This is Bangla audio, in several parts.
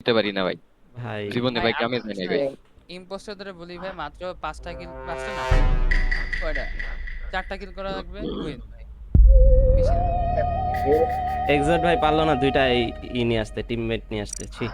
দিতে পারি না ভাই, ভাই জীবনে ভাই ভাই আমি গ্রামে যাই নাই ভাই। ইম্পোস্টারদের বলি ভাই, মাত্র 5টা কিল, 5টা না, কয়টা, 4টা কিল করা লাগবে, উইন ভাই, বেশি না। এক্সাক্ট ভাই পারলো না দুইটা নিয়ে আসতে, টিমমেট নিয়ে আসতে। ছি।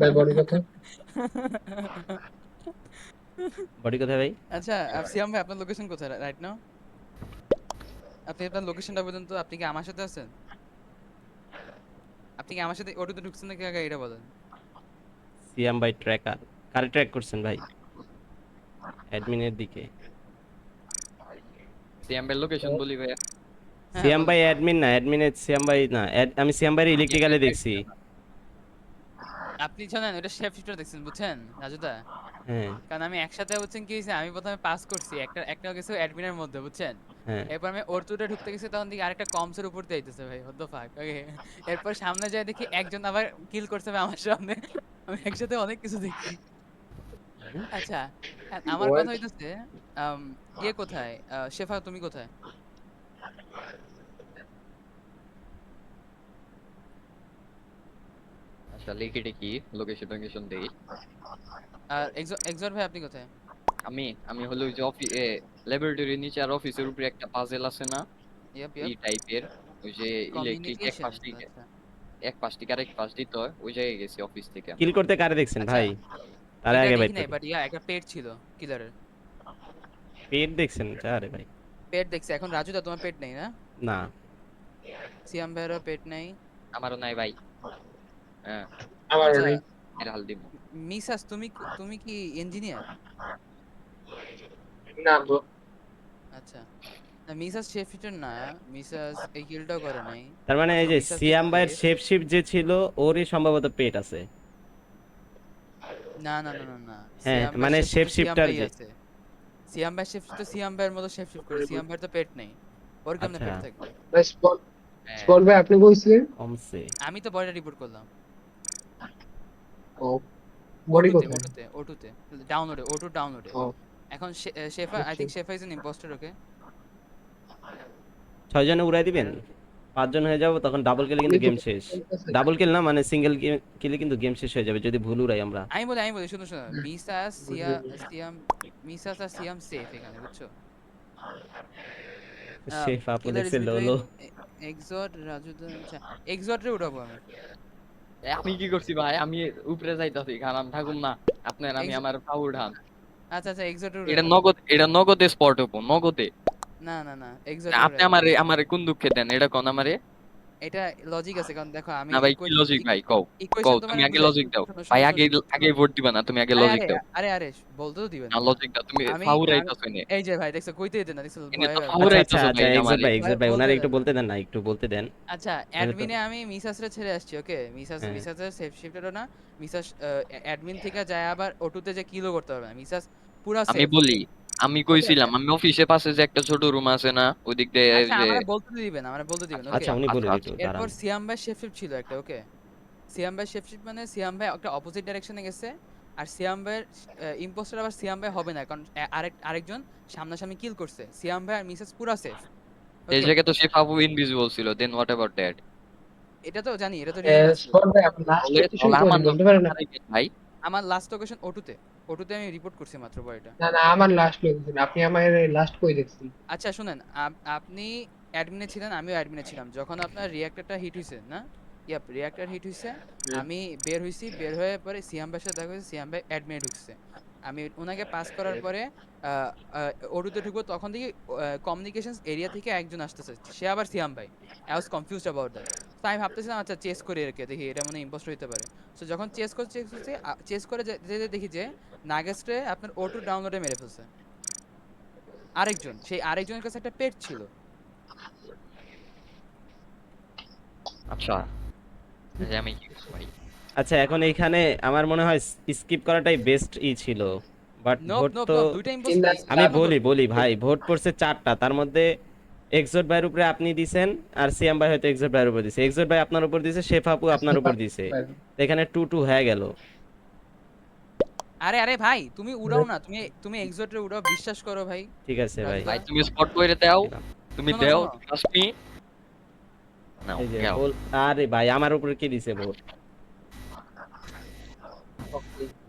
ভাই বড় কথা। বডি কোথায় ভাই? আচ্ছা, সিয়াম ভাই আপনার লোকেশন কোথায় রাইট নাও? আপনি আপনার লোকেশনটা বলুন তো, আপনি কি আমার সাথে আছেন? আপনি কি আমার সাথে অটোতে ঢুকছেন নাকি আগে এটা বলেন। সিয়াম ভাই ট্র্যাকার কারে ট্র্যাক করছেন ভাই? অ্যাডমিনের দিকে। সিএমএর লোকেশন বলি ভাইয়া। হ্যাঁ হ্যাঁ সিয়াম বলেন। ভাই অ্যাডমিন না, অ্যাডমিনের সিয়াম ভাই না, আমি সিয়াম ভাই সিএমএর ইলেকট্রিক্যালে ট্যাগ দেখছি। দিও না। আপনি জানেন ওটা শেফ শিফটার দেখছেন, বুঝছেন রাজুদা? হ্যাঁ কারণ আমি একসাথে বুঝছেন কি হয়েছে, আমি প্রথমে পাস করছি একটা একটা গেছে অ্যাডমিনের মধ্যে, বুঝছেন? হ্যাঁ। এরপর আমি ওর ঢুকতে গেছি, তখন দেখি আরেকটা কমসের উপর দিয়ে আইতেছে ভাই, হোয়াট দ্য ফাক। ওকে, এরপর সামনে যায় দেখি একজন আবার কিল করছে ভাই আমার সামনে। আমি একসাথে অনেক কিছু দেখছি। আচ্ছা, আমার কথা হইতেছে, আম, ইয়ে কোথায়, শেফা তুমি কোথায়? আচ্ছা লিখি টিকি লোকেশন টোকেশন দেই। আর এক্সর ভাই আপনি কোথায়? আমি আমি হলো ওই যে ল্যাবরেটরির নিচে আর অফিসের উপরে একটা পাজেল আছে না, ইয়াপ এই ইয়াপ। টাইপের। ওই যে ইলেকট্রিক এক কমিউনিকেশন, পাশ থেকে আচ্ছা। আরেক পাশ দিতে হয়, ওই জায়গায় গেছি অফিস থেকে। কিল করতে কারে দেখছেন আচ্ছা, ভাই? তার এটা আগে দেখি বাইর নাই, করি। বাট একটা পেট ছিল কিলারের। পেট দেখছেন? আরে ভাই পেট দেখছি। এখন রাজুদা তোমার পেট নেই না? না। সিয়াম ভাইয়েরও পেট নেই। আমারও নাই ভাই। হ্যাঁ, আমারও আচ্ছা, নেই। এর হাল দিব। মিসাস তুমি কি ইঞ্জিনিয়ার? না ব্রো। আচ্ছা, না মিসাস শেফ হিটার না, মিসাস এই কিলটাও করে নাই। তার মানে এই সো যে মিসাস ইজ সিয়াম ভাইয়ের সেফ। শেপ শিপ যে ছিল, ওরই সম্ভবত পেট আছে। না না না না না, হ্যাঁ সিয়াম ভাই মানে শেফ শেপ তো সিয়াম শিফটার ভাই যে। আছে। সিয়াম ভাই শেফ তো সিয়াম ভাইয়ের মতো শেফ শিফট করে, সিয়াম ভাইয়ের তো পেট নেই। ওর কেমনে আচ্ছা পেট থাকবে? ভাই হ্যাঁ, স্পট ভাই আপনি কইছিলেন? কমছে। আমি তো বডিটা রিপোর্ট করলাম। ও বডি ওটুতে কোথায়? ওটুতে ওটুতে ডাউনলোডে, ওটু ডাউনলোডে। ও এখন শেফা, আই আচ্ছা। Think Shefa is an impostor. Okay, 6 জনে উড়াই দিবেন, 5 জন হয়ে যাবো, তখন ডাবল কিলে আমি কিন্তু তো গেম শেষ। ডাবল কিল না মানে সিঙ্গেল কিলে কিন্তু গেম শেষ হয়ে যাবে যদি ভুল উড়াই আমরা। আমি বলি শুনো শুনো, মিসাস বুঝতে সিয়াম, মিসাস আর সিয়াম সেফ এখানে, বুঝছো? শেফ আপু কিলার ইজ দেখছে লোলো। বিটুইন এক্সট রাজুদা। আচ্ছা, এক্সট রে উঠাবো আমি। আমি কি করছি ভাই? আমি উপরে যাইতাছি, খারাপ থাকুম না আপনার, আমি Ex- আমার পাউর ঢান। আচ্ছা আচ্ছা, এক্সট রে এটা উঠাবো আমি। নগদ, এটা নগদে স্পট হবো, নগদে। না না না, এক্সট রে আপনি উঠাবো। আমারে আমারে কোন দুঃখে দেন এটা কোন আমারে। এটা লজিক আছে, কারণ দেখো আমি না ভাই কি লজিক ভাই, কও কও ইকুয়েশন তোমার তুমি আগে বুঝাই। লজিক দাও। শোনো ভাই শোনো আগে শোনো শোনো। আগে ভোট দিবা না, তুমি আগে আরে লজিক আরে দাও। আরে আরে বলতে তো দিবেন না না। লজিক দাও, তুমি আমি ফাউর আমি আইতাছো এনে। এই যে ভাই দেখছো কইতে দিতে না, দেখছো এনে ভয়ে তো ভয়ে ফাউর আচ্ছা বলতে আচ্ছা আইতাছো ভাই আচ্ছা, এটা এক্সাক্ট আমারে। ভাই, ভয়ে এক্সাক্ট ভাই, বলতে ওনারে একটু দেন না। বলতে দেন না, একটু বলতে দেন। আচ্ছা, নাহলে তো। অ্যাডমিনে আমি মিসাসরে ছেড়ে আসছি। ওকে, হ্যাঁ মিসাসের সেফ শিফটেরও না। মিসাস অ্যাডমিন থেকে যায় আবার ওটুতে যে কিলো করতে হবে না, মিসাস পুরা আমি সেফ। বলি, ওকে, আমি ওকে কইছিলাম ওকে। আমি অফিসের পাশে যে একটা ছোট রুম আছে না, ওদিক দিয়ে আচ্ছা, যে। আমার বলতে দিবেন। আচ্ছা ওকে, আচ্ছা, উনি বলে আচ্ছা দিত, আচ্ছা। এরপর দাঁড়ান। সিয়াম ভাই শেফ শিফট ছিল একটা। ওকে, সিয়াম ভাই শেফ শিফট মানে সিয়াম ভাই একটা অপোজিট ডাইরেকশনে গেছে। আর সিয়াম ভাইয়ের ইম্পোস্টার আবার সিয়াম ভাই হবে না, কারণ আরেকজন সামনাসামনি কিল করছে। সিয়াম ভাই আর মিসেস পুরা সেফ। এই ওকে, জায়গায় তো সে ফাবু ইনভিজিবল ছিল, দেন হোয়াট অ্যাবাউট দ্যাট? এটা তো জানি, এটা তো রিয়েল আছে। স্পট ভাই আপনি লাস্ট তাহলে লোকেশন তাহলে কোথায় আমার বলতে নামটা পারেন আপনি? হারাইবেন ভাই। আমার লাস্ট লোকেশন ওটুতে। ওটুতে আমি রিপোর্ট করছি মাত্র বডিটা। না না, আমার লাস্ট লোকেশন আপনি আমার লাস্ট কই দেখছেন? আচ্ছা শুনেন, আপনি অ্যাডমিনে ছিলেন, আমিও অ্যাডমিনে ছিলাম যখন আপনার রিঅ্যাক্টরটা হিট হইছে না। ইয়াপ রিঅ্যাক্টর হিট হইছে। আমি বের হইছি, বের হয়ে পরে সিয়াম ভাইয়ের সাথে দেখা হইছে, সিয়াম ভাই অ্যাডমিনে ঢুকছে। আমি উনাকে পাস করার পরে ওটুতে ঢুকবো, তখন দেখি কমিউনিকেশনস এরিয়া থেকে একজন আসতেছে, সে আবার সিয়াম ভাই। I was confused about that. তো আমি ভাবতেছিলাম আচ্ছা চেস করে এরকে দেখি, এটা মানে ইম্পোস্টার হইতে পারে। সো যখন চেস করে যেতে দেখি যে নাগেস্টে আপনার ওটু ডাউনলোডে মেরে ফেলছে আরেকজন। সেই আরেকজনের কাছে একটা পেট ছিল। আচ্ছা এই যে আমি কি করছি ভাই? আচ্ছা এখন এইখানে আমার মনে হয় স্কিপ করাটাই বেস্ট ছিল, বাট নোপ ভোট নোপ তো নোপ, দুইটা ইম্পোস্টার। আমি বলি ভাই, ভোট পড়ছে 4টা, তার মধ্যে এক্সোট ভাইয়ের উপরে আপনি দিছেন, আর সিয়াম ভাই হয়তো এক্সোট ভাইয়ের উপর দিছে, এক্সোট ভাই আপনার উপর দিছে, শেফ আপু আপনার উপর দিছে, তো এখানে 2-2 হয়ে গেল। আরে আরে ভাই, তুমি উড়াও না, তুমি এক্সোটে উড়াও, বিশ্বাস করো ভাই। ঠিক আছে ভাই, ভাই তুমি স্পট করে দাও, তুমি শোনো, দাও, শোনো। Trust me. নাও এই যে যাও। আরে ভাই আমার উপরে কি দিছে ভোট,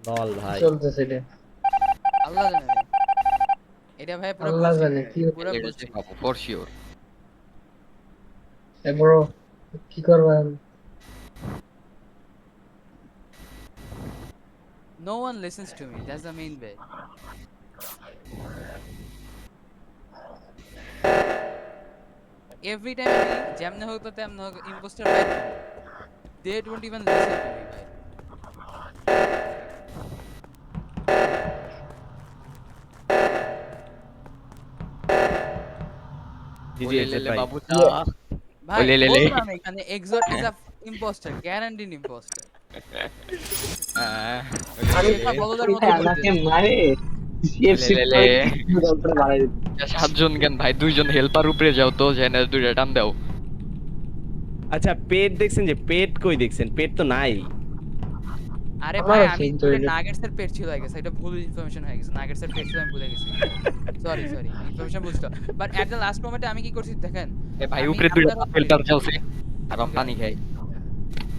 লল ভাই। চলতেছে এটা, আল্লাহ জানে ভাই, এটা ভাই পুরো আল্লাহ বুঝছি জানে ভাই, কি পুরো এটা বুঝছি। যে পাবো ফর শিওর। ব্রো, কি করবেন? No one listens to me, that's the main bit. Every time আমি যেমনে হোক তো তেমনে হোক ইম্পোস্টার বাইর করি, they don't even listen to me ভাই। জিজি ওলে এক্সোট লেলে ভাই। বাবুটা। ভাই ওলে লেলে। বললাম এখানে এক্সোট is a impostor, guaranteed impostor. আমি শেফা বলদার মতো এটা বলতে আমাকে মারে সিএফসি লে লে। দলটা বাড়াই দিত। 7 জন কেন ভাই, 2 জন হেল্পার উপরে যাও তো, জেনে 2টা টান দাও। আচ্ছা পেট দেখছেন, যে পেট কই দেখছেন, পেট তো নাই। আরে আমারও ভাই আমি সেই তো ওটা এটা। নাগেটস এর পেট ছিল, আই গেস এটা ভুল ইনফরমেশন হয়ে গেছে, নাগেটস এর পেট ছিল আমি ভুলে গেছি। সরি ইনফরমেশন বুঝতো, বাট এট দ্য লাস্ট মোমেন্টে আমি কি করছি দেখেন, এ ভাই আমি উপরে 2টা আপনার হেল্পার যাওছে, আর আমি Okay. পানি খাই।